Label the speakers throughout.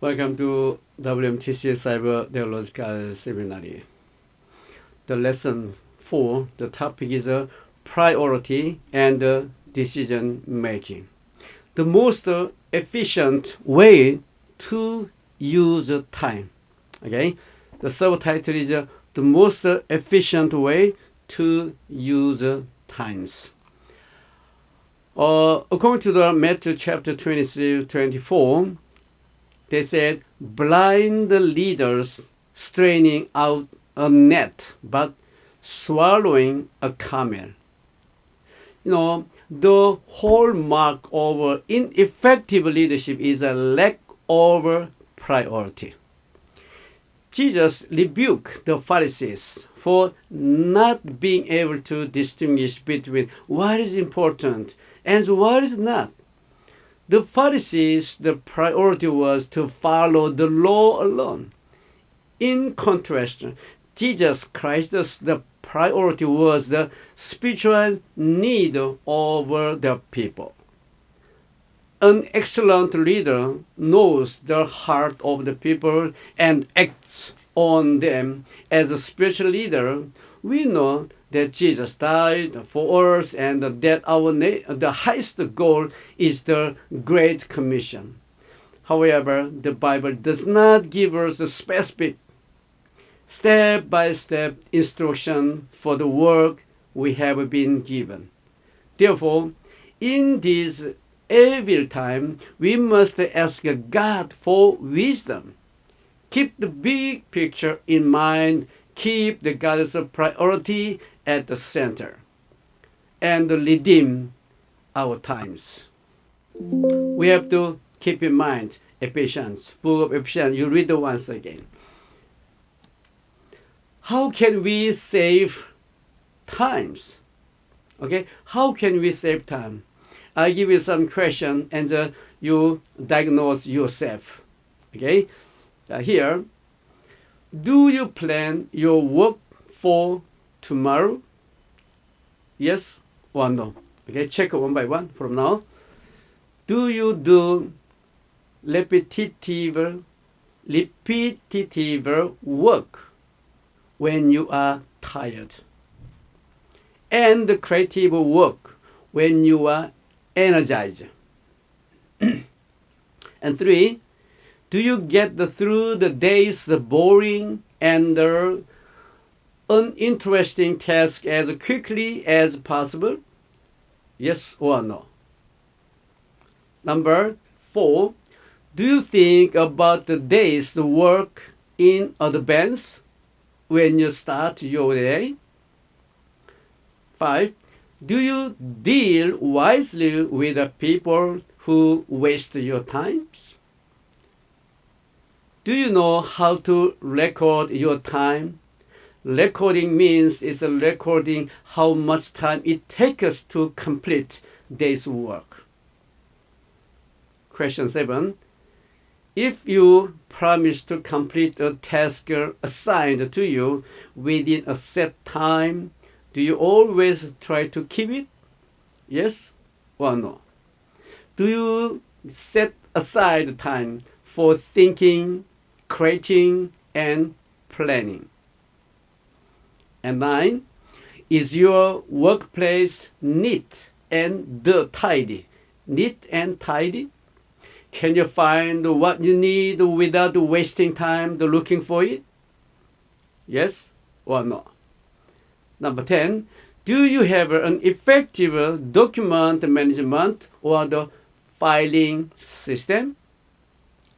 Speaker 1: Welcome to WMTC Cyber Theological Seminary. The lesson 4, the topic is priority and decision making. The most efficient way to use time. Okay, the subtitle is the most efficient way to use times. According to the Matthew chapter 23-24, they said, blind leaders straining out a net, but swallowing a camel. The hallmark of ineffective leadership is a lack of priority. Jesus rebuked the Pharisees for not being able to distinguish between what is important and what is not. The Pharisees, the priority was to follow the law alone. In contrast, Jesus Christ, the priority was the spiritual need of the people. An excellent leader knows the heart of the people and acts on them. As a spiritual leader, we know that Jesus died for us and that the highest goal is the Great Commission. However, the Bible does not give us a specific step-by-step instruction for the work we have been given. Therefore, in this evil time, we must ask God for wisdom. Keep the big picture in mind. Keep the God's priority at the center and redeem our times. We have to keep in mind Ephesians, book of Ephesians. You read it once again. How can we save times? Okay, how can we save time? I give you some question and you diagnose yourself. Okay, here, do you plan your work for tomorrow? Yes or no? Okay, check one by one from now. Do you do repetitive work when you are tired? And creative work when you are energized? And 3, do you get through the day's boring and uninteresting task as quickly as possible? Yes or no? Number 4, do you think about the day's work in advance when you start your day? 5, do you deal wisely with the people who waste your time? Do you know how to record your time? Recording means it's recording how much time it takes us to complete day's work. Question 7. If you promise to complete a task assigned to you within a set time, do you always try to keep it? Yes or no? Do you set aside time for thinking, creating, and planning? And 9, is your workplace neat and tidy? Neat and tidy? Can you find what you need without wasting time looking for it? Yes or no? Number 10, do you have an effective document management or the filing system?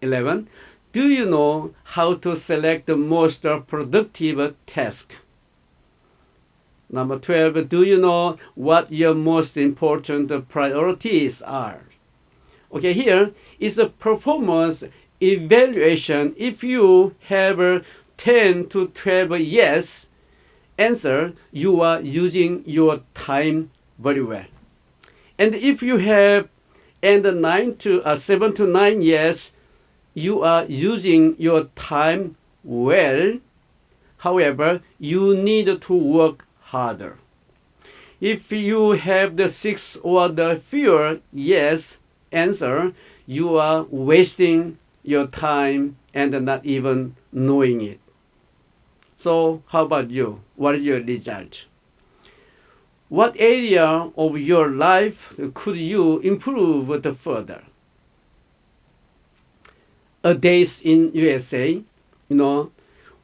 Speaker 1: 11, do you know how to select the most productive task? Number 12, do you know what your most important priorities are? Okay, here is a performance evaluation. If you have 10 to 12 yes answer, you are using your time very well. And if you have 7 to 9 yes, you are using your time well. However, you need to work harder. If you have the 6 or the fewer yes answer, you are wasting your time and not even knowing it. So how about you? What is your result? What area of your life could you improve further? A days in USA,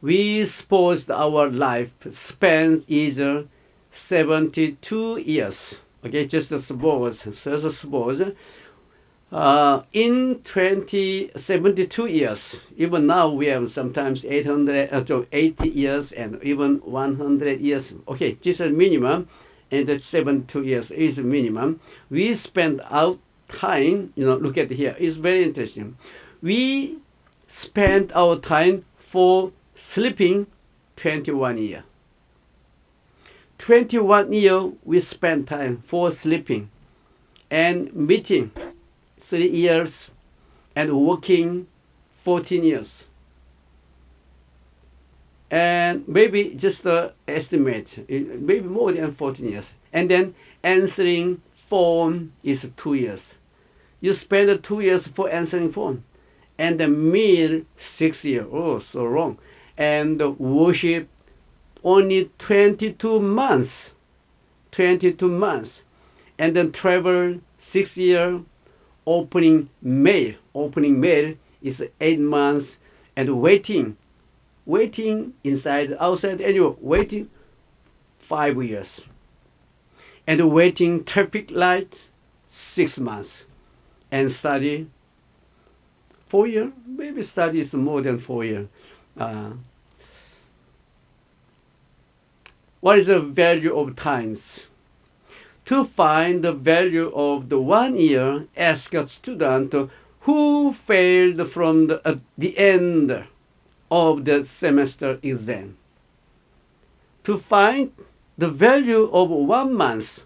Speaker 1: we suppose our life span is 72 years. Okay, just suppose. In 72 years, even now we have sometimes 80 years and even 100 years. Okay, just a minimum, and the 72 years is minimum. We spend our time, look at here, it's very interesting. We spend our time for sleeping 21 years. 21 years we spend time for sleeping and meeting 3 years and working 14 years. And maybe just estimate, maybe more than 14 years. And then answering phone is 2 years. You spend 2 years for answering phone. And the meal 6 years. Oh, so wrong. And worship only 22 months. 22 months. And then travel 6 years. Opening mail is 8 months. And waiting inside, outside, anyway, waiting 5 years. And waiting traffic light 6 months. And study 4 years, maybe study is more than 4 years. What is the value of times? To find the value of the 1 year, ask a student who failed from the end of the semester exam. To find the value of 1 month,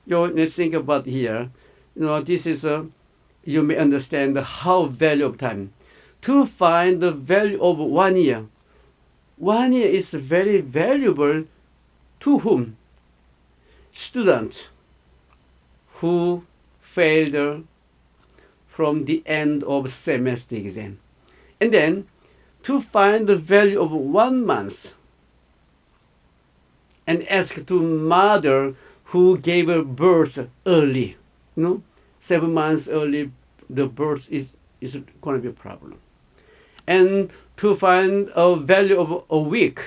Speaker 1: let's think about here. This is you may understand how value of time. To find the value of 1 year. 1 year is very valuable to whom? Students who failed from the end of semester exam. And then to find the value of 1 month and ask to mother who gave birth early. 7 months early, the birth is going to be a problem. And to find a value of a week,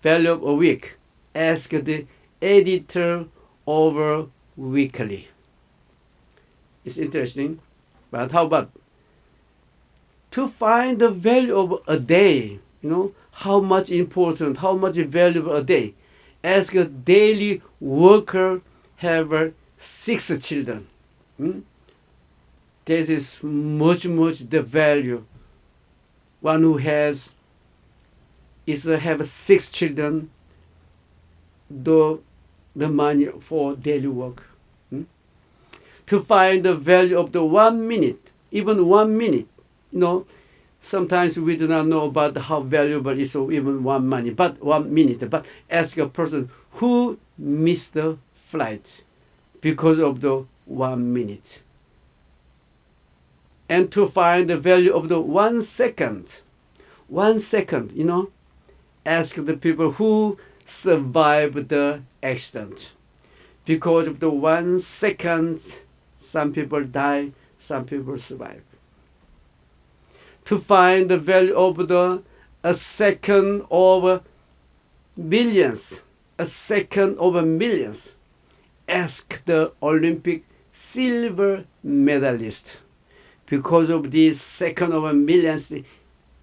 Speaker 1: value of a week, ask the editor over weekly. It's interesting, but how about to find the value of a day? How much important, how much valuable a day? Ask a daily worker have 6 children. This is much the value. One who have 6 children, the money for daily work. To find the value of the 1 minute, even 1 minute. Sometimes we do not know about how valuable is even 1 minute, but 1 minute. But ask a person who missed the flight because of the 1 minute. And to find the value of the 1 second. 1 second, ask the people who survived the accident. Because of the 1 second, some people die, some people survive. To find the value of a second over millions, ask the Olympic silver medalist. Because of this second over millions,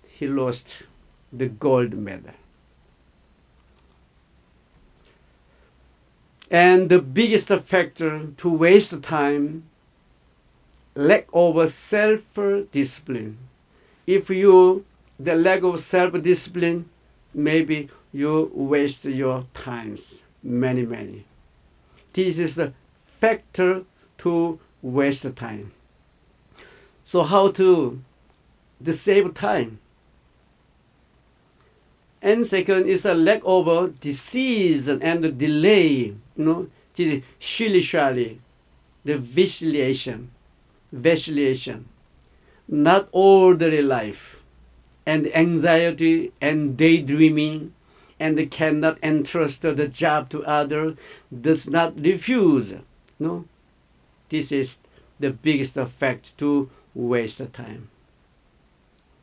Speaker 1: he lost the gold medal. And the biggest factor to waste time, lack of self-discipline. If the lack of self-discipline, maybe you waste your times, many. This is a factor to waste time. So how to save time? And second is a lack of decision and delay. This is shilly-shally, the vacillation. not ordinary life, and anxiety and daydreaming, and cannot entrust the job to others, does not refuse. No, this is the biggest effect to waste the time.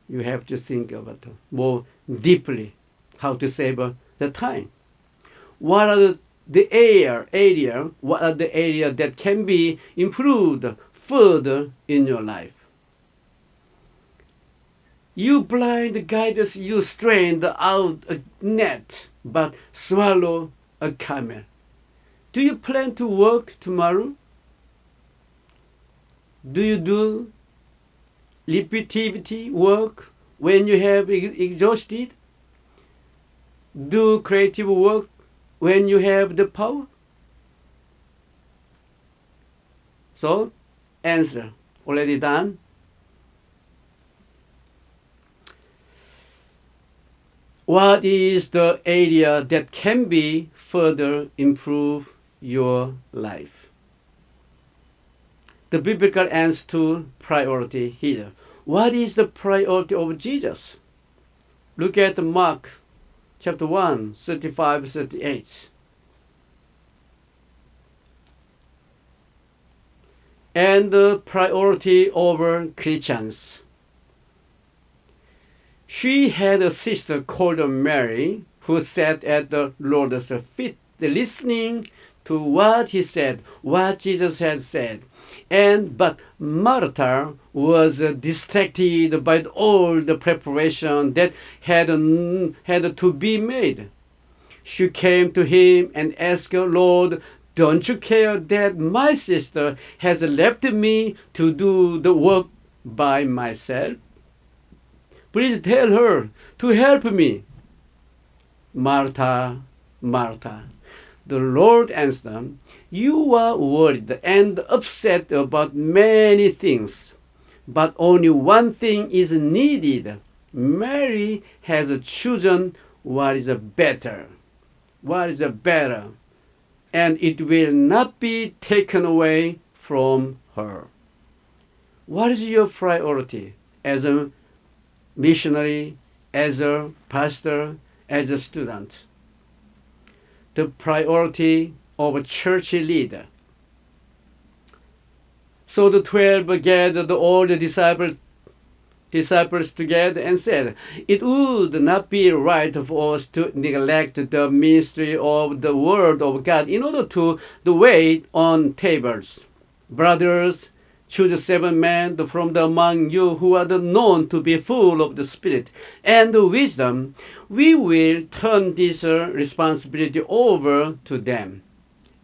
Speaker 1: You have to think about more deeply how to save the time. What are what are the area that can be improved further in your life? You blind guides you strained out a net, but swallow a camel. Do you plan to work tomorrow? Do you do repetitive work when you have exhausted? Do creative work when you have the power? So, answer. Already done? What is the area that can be further improve your life? The biblical answer to priority here. What is the priority of Jesus? Look at Mark chapter 1, 35, 38. And the priority over Christians. She had a sister called Mary who sat at the Lord's feet listening to what he said, what Jesus had said. But Martha was distracted by all the preparation that had to be made. She came to him and asked, Lord, don't you care that my sister has left me to do the work by myself? Please tell her to help me. Martha, Martha. The Lord answered, you are worried and upset about many things, but only one thing is needed. Mary has chosen what is better. What is better? And it will not be taken away from her. What is your priority as a missionary, as a pastor, as a student? The priority of a church leader. So the 12 gathered all the disciples together and said, it would not be right for us to neglect the ministry of the word of God in order to wait on tables. Brothers, choose 7 men from among you who are known to be full of the Spirit and wisdom. We will turn this responsibility over to them,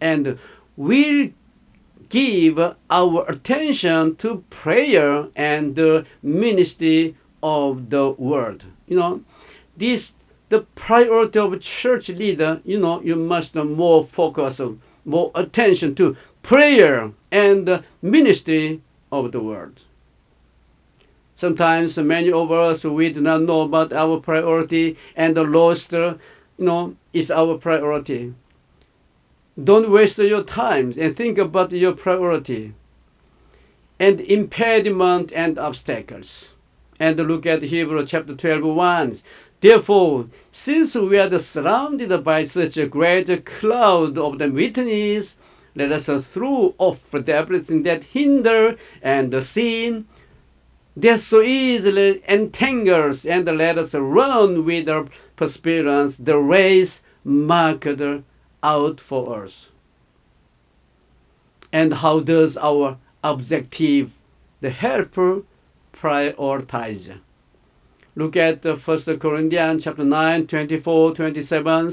Speaker 1: and we'll give our attention to prayer and the ministry of the word. The priority of a church leader, you must more focus, more attention to prayer and the ministry of the word. Sometimes many of us, we do not know about our priority, and the lost, is our priority. Don't waste your time and think about your priority and impediment and obstacles. And look at Hebrews chapter 12:1. Therefore, since we are surrounded by such a great cloud of the witnesses, let us throw off everything that hinder and the sin that so easily entangles, and let us run with our perseverance the race marked out for us. And how does our objective, the helper, prioritize? Look at 1 Corinthians chapter 9, 24, 27.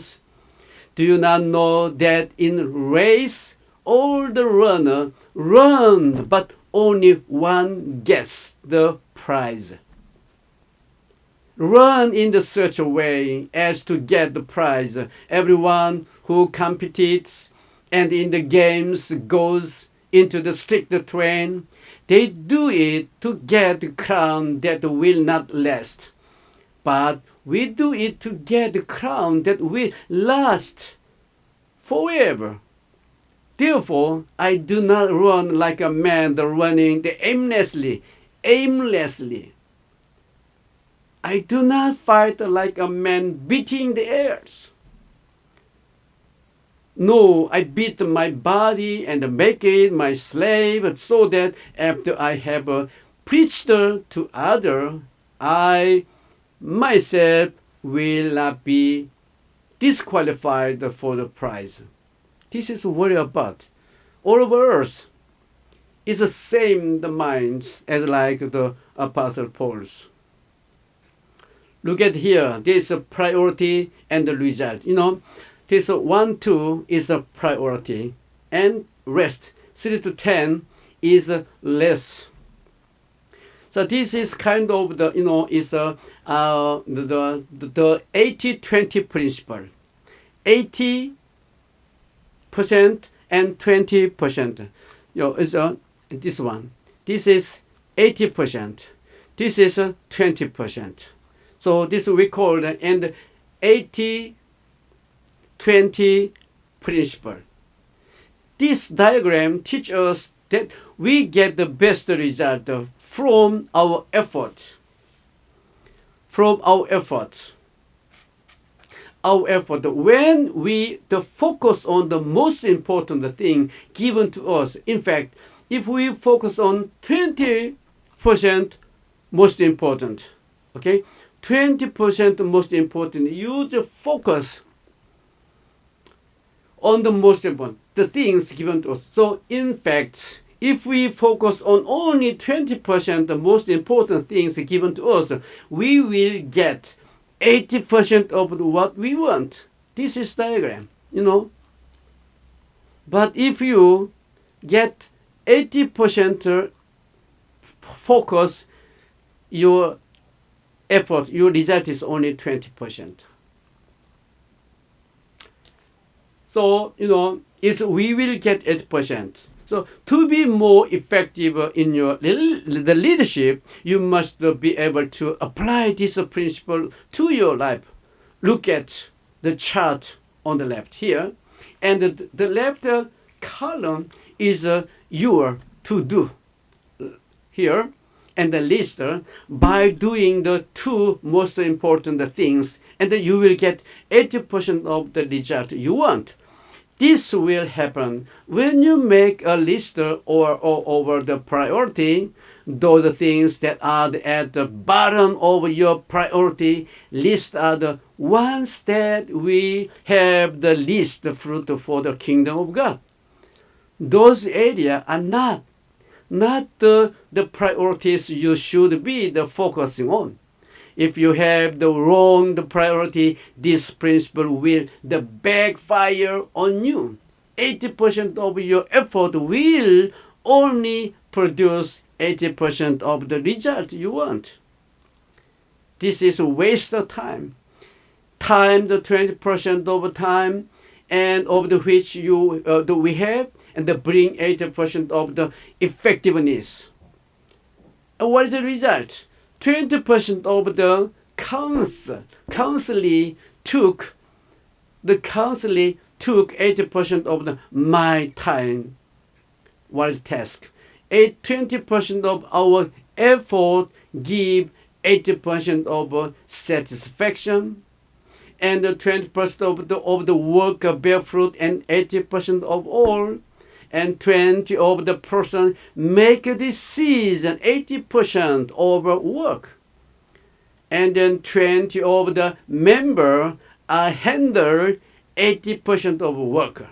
Speaker 1: Do you not know that in race all the runner run, but only one gets the prize? Run in such a way as to get the prize. Everyone who competes and in the games goes into the strict train. They do it to get the crown that will not last. But we do it to get the crown that will last forever. Therefore, I do not run like a man running aimlessly aimlessly. I do not fight like a man beating the airs. No, I beat my body and make it my slave so that after I have preached to others, I myself will not be disqualified for the prize. This is what it's about. All of us is the same the mind as like the Apostle Paul's. Look at here. This is a priority and the result. This 1, 2 is a priority and rest. 3 to 10 is less. So this is kind of the is the 80-20 principle. 80% and 20%. Is this one. This is 80%. This is 20%. So this we call the 80-20 principle. This diagram teaches us that we get the best result from our effort. From our efforts. Our effort. When we focus on the most important thing given to us. In fact, if we focus on 20% most important, okay, 20% most important, you just focus on the most important, the things given to us. So in fact, if we focus on only 20% the most important things given to us, we will get 80% of what we want. This is diagram, But if you get 80% focus, your effort, your result is only 20%. So, we will get 8%. So to be more effective in the leadership, you must be able to apply this principle to your life. Look at the chart on the left here. And the left column is your to-do here. And the list by doing the 2 most important things. And then you will get 80% of the result you want. This will happen when you make a list or over the priority. Those things that are at the bottom of your priority list are the ones that we have the least fruit for the kingdom of God. Those areas are not the priorities you should be focusing on. If you have the wrong priority, this principle will backfire on you. 80% of your effort will only produce 80% of the result you want. This is a waste of time. Time, the 20% of time, and of the which we have, and bring 80% of the effectiveness. And what is the result? 20% of the counseling took 80% of my time. What is task? 20% of our effort give 80% of satisfaction, and 20% of the work bear fruit, and 80% of all, and 20 of the person make a decision, 80% of work, and then 20 of the member handle 80% of work.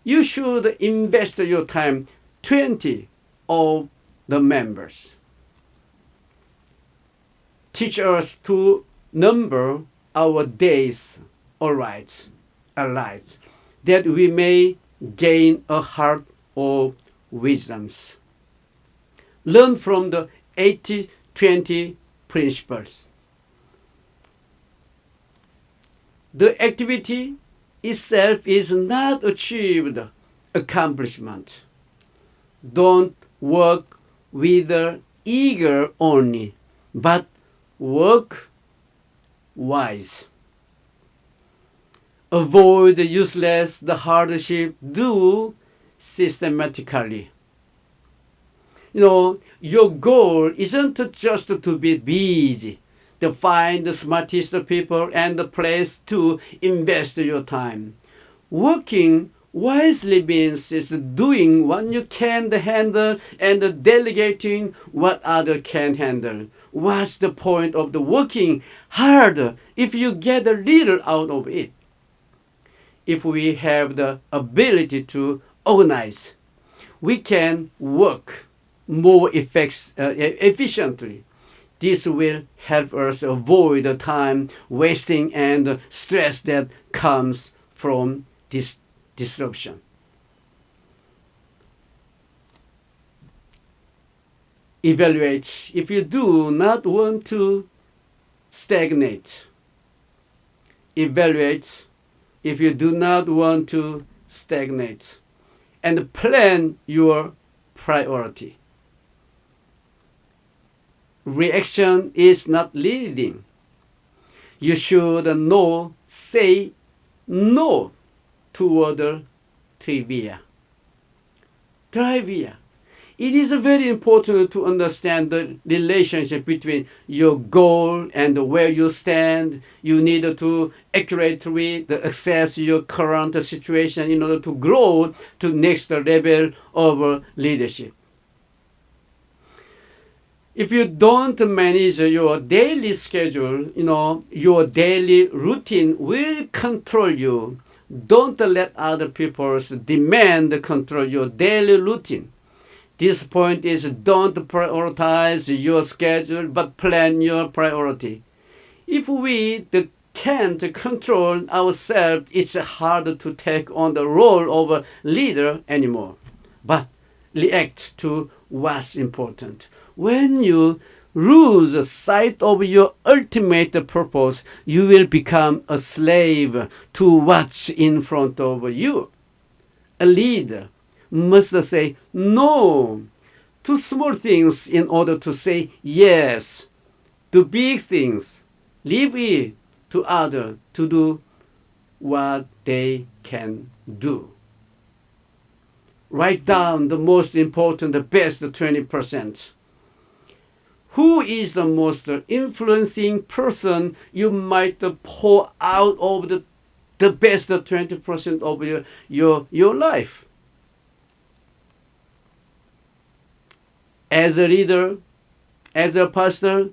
Speaker 1: You should invest your time 20 of the members. Teach us to number our days aright, that we may gain a heart of wisdoms. Learn from the 80-20 principles. The activity itself is not achieved accomplishment. Don't work with eager only, but work wise. Avoid the hardship. Do systematically. Your goal isn't just to be busy, to find the smartest people and the place to invest your time. Working wisely means is doing what you can handle and delegating what others can handle. What's the point of the working hard if you get a little out of it? If we have the ability to organize, we can work more efficiently. This will help us avoid the time wasting and stress that comes from this disruption. Evaluate if you do not want to stagnate. Evaluate if you do not want to stagnate. And plan your priority. Reaction is not leading. You should say no to other trivia. It is very important to understand the relationship between your goal and where you stand. You need to accurately assess your current situation in order to grow to next level of leadership. If you don't manage your daily schedule, your daily routine will control you. Don't let other people demand control your daily routine. This point is don't prioritize your schedule, but plan your priority. If we can't control ourselves, it's hard to take on the role of a leader anymore. But react to what's important. When you lose sight of your ultimate purpose, you will become a slave to what's in front of you. A leader must say no to small things in order to say yes to big things. Leave it to others to do what they can do. Write down the most important, the best 20%. Who is the most influencing person you might pour out of the best 20% of your life? As a leader, as a pastor,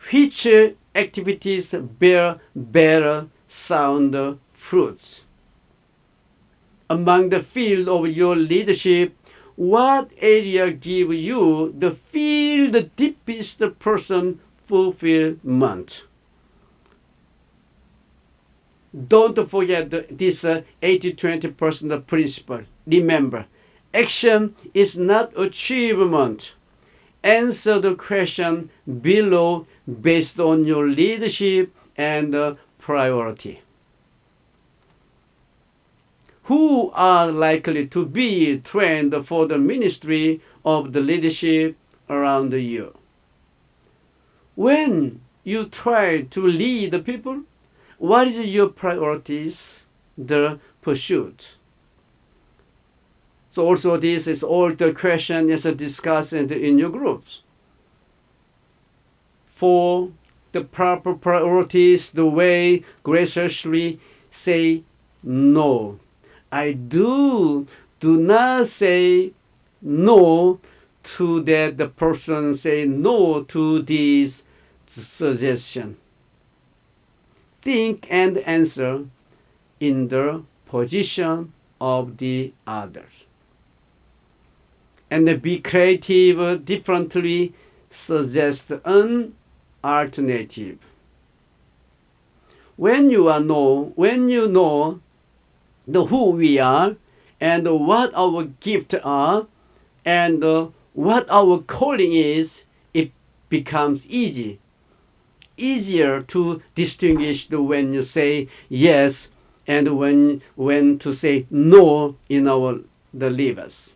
Speaker 1: which activities bear better sound fruits? Among the field of your leadership, what area give you the deepest person fulfillment? Don't forget this 80-20% principle. Remember, action is not achievement. Answer the question below based on your leadership and priority. Who are likely to be trained for the ministry of the leadership around you? When you try to lead the people, what is your priorities, the pursuit? So also this is all the question is discussed in your groups. For the proper priorities, the way graciously say no. I do not say no to that the person say no to this suggestion. Think and answer in the position of the others. And be creative, differently suggest an alternative. When you know the who we are and what our gifts are and what our calling is, it becomes easier to distinguish when you say yes and when to say no in the lives.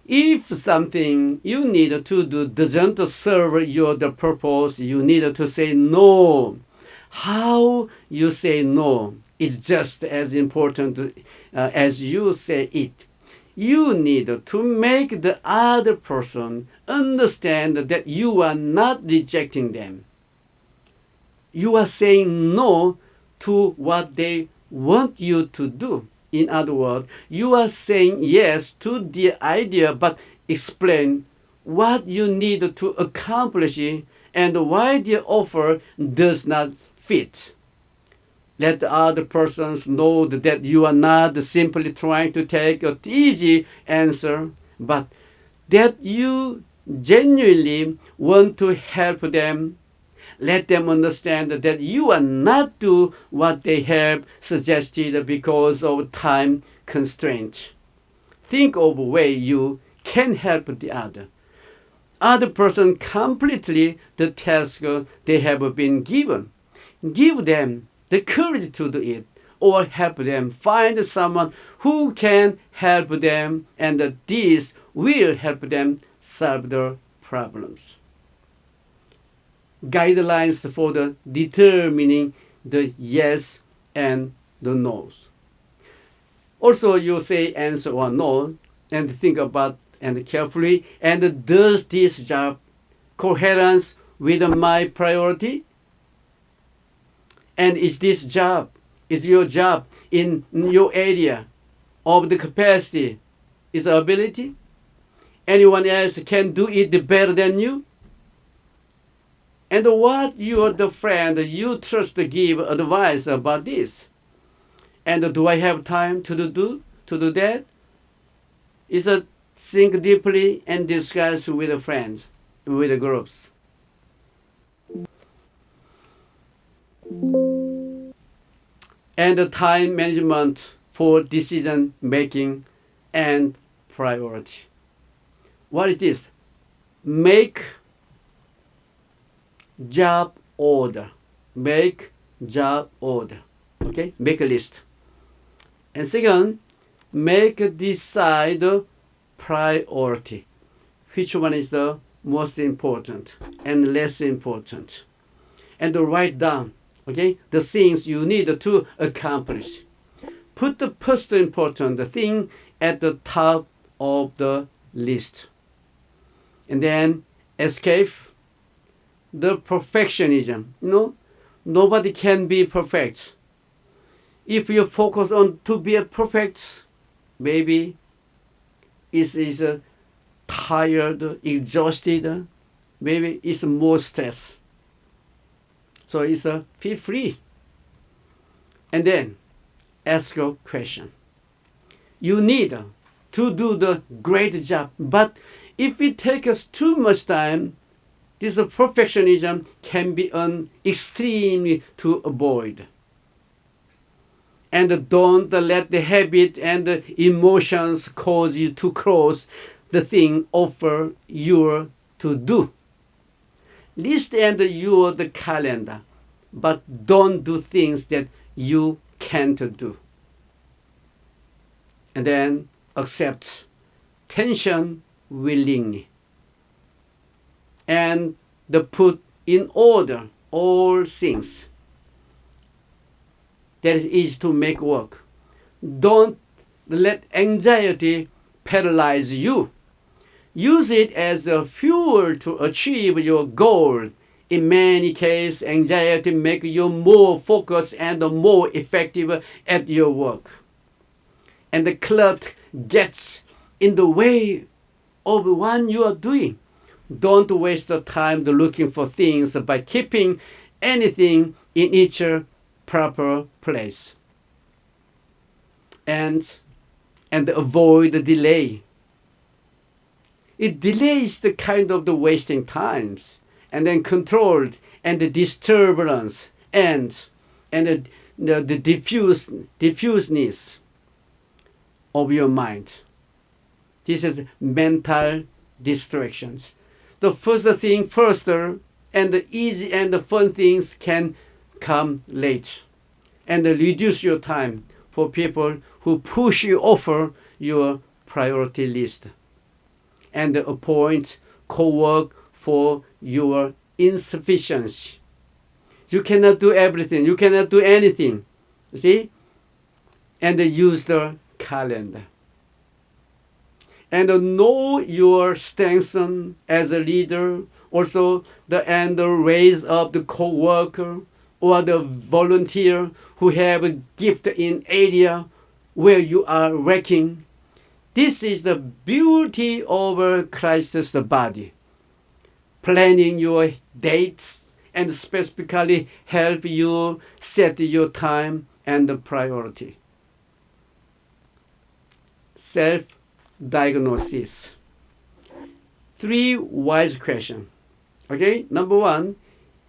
Speaker 1: If something you need to do doesn't serve the purpose, you need to say no. How you say no is just as important as you say it. You need to make the other person understand that you are not rejecting them. You are saying no to what they want you to do. In other words, you are saying yes to the idea, but explain what you need to accomplish and why the offer does not fit. Let the other persons know that you are not simply trying to take an easy answer, but that you genuinely want to help them. Let them understand that you are not do what they have suggested because of time constraint. Think of a way you can help the other person completely the task they have been given. Give them the courage to do it, or help them find someone who can help them, and this will help them solve their problems. Guidelines for the determining the yes and the no's. Also, you say answer or no and think about and carefully, and does this job coherence with my priority? And is your job in your area of the capacity, is ability? Anyone else can do it better than you? And what you're the friend you trust to give advice about this? And do I have time to do that? Is a think deeply and discuss with a friend, with the groups. And the time management for decision making and priority. What is this? Make job order. Make job order. Okay? Make a list. And second, decide priority. Which one is the most important and less important? And write down, okay, the things you need to accomplish. Put the first important thing at the top of the list. And then escape the perfectionism. Nobody can be perfect. If you focus on to be a perfect, maybe it is tired, exhausted, maybe it's more stress. So it's feel free. And then ask a question. You need to do the great job, but if it takes us too much time, this perfectionism can be an extremely to avoid. And don't let the habit and the emotions cause you to close the thing offer you to do. List and your the calendar, but don't do things that you can't do. And then accept tension willingly. And put in order all things that is easy to make work. Don't let anxiety paralyze you. Use it as a fuel to achieve your goal. In many cases, anxiety makes you more focused and more effective at your work. And the clutter gets in the way of what you are doing. Don't waste the time looking for things by keeping anything in its proper place. And avoid the delay. It delays the kind of the wasting times, and then controlled and the disturbance and the diffuseness of your mind. This is mental distractions. The first thing first, and the easy and the fun things can come late, and reduce your time for people who push you over your priority list, and appoint co-work for your insufficiency. You cannot do everything. You cannot do anything. You see? And use the calendar. and know your strengths as a leader. Also, and raise up the co-worker or the volunteer who have a gift in area where you are working. This is the beauty of Christ's body. Planning your dates and specifically help you set your time and the priority. Self-diagnosis. 3 wise questions. Okay, number 1,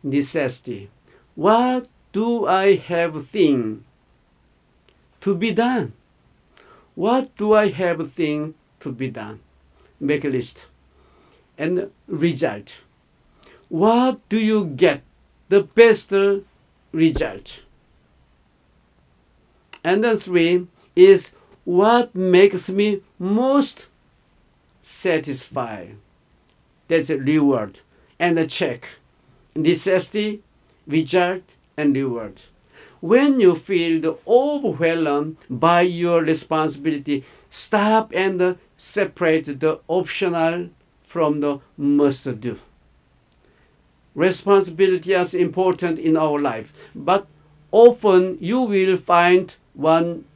Speaker 1: necessity. What do I have thing to be done? What do I have thing to be done? Make a list. And result. What do you get the best result? And then 3 is what makes me most satisfied. That's a reward. And a check. Necessity, result, and reward. When you feel overwhelmed by your responsibility, stop and separate the optional from the must do. Responsibility is important in our life, but often you will find one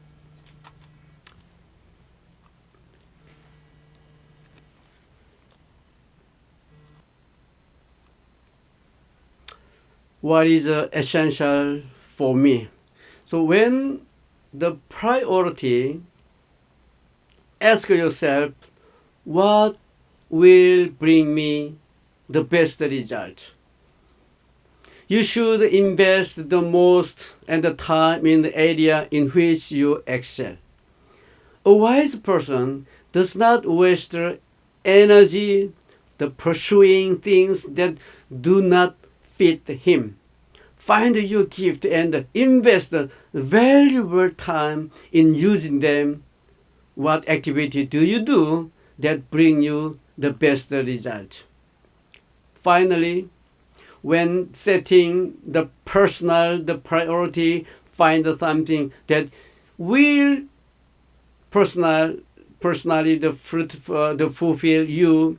Speaker 1: what is essential for me. So when the priority, ask yourself, what will bring me the best result? You should invest the most and the time in the area in which you excel. A wise person does not waste energy pursuing things that do not fit him. Find your gift and invest valuable time in using them. What activity do you do that bring you the best result? Finally, when setting the priority, find something that will personally fulfill you,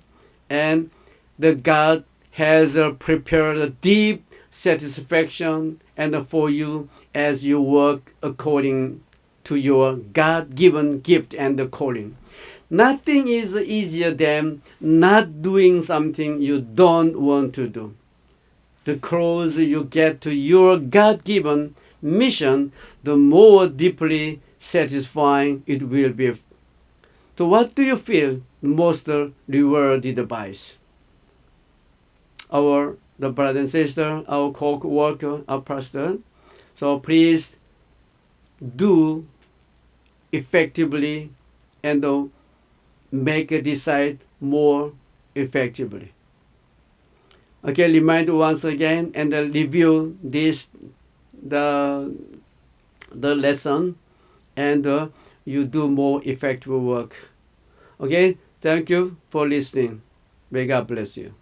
Speaker 1: and the God has prepared a deep satisfaction and for you as you work according to your God-given gift and calling. Nothing is easier than not doing something you don't want to do. The closer you get to your God-given mission, the more deeply satisfying it will be. So what do you feel most rewarded by? The brother and sister, our co-worker, our pastor. So please do effectively and make a decide more effectively. Okay, remind once again and review the lesson, and you do more effective work. Okay, thank you for listening. May God bless you.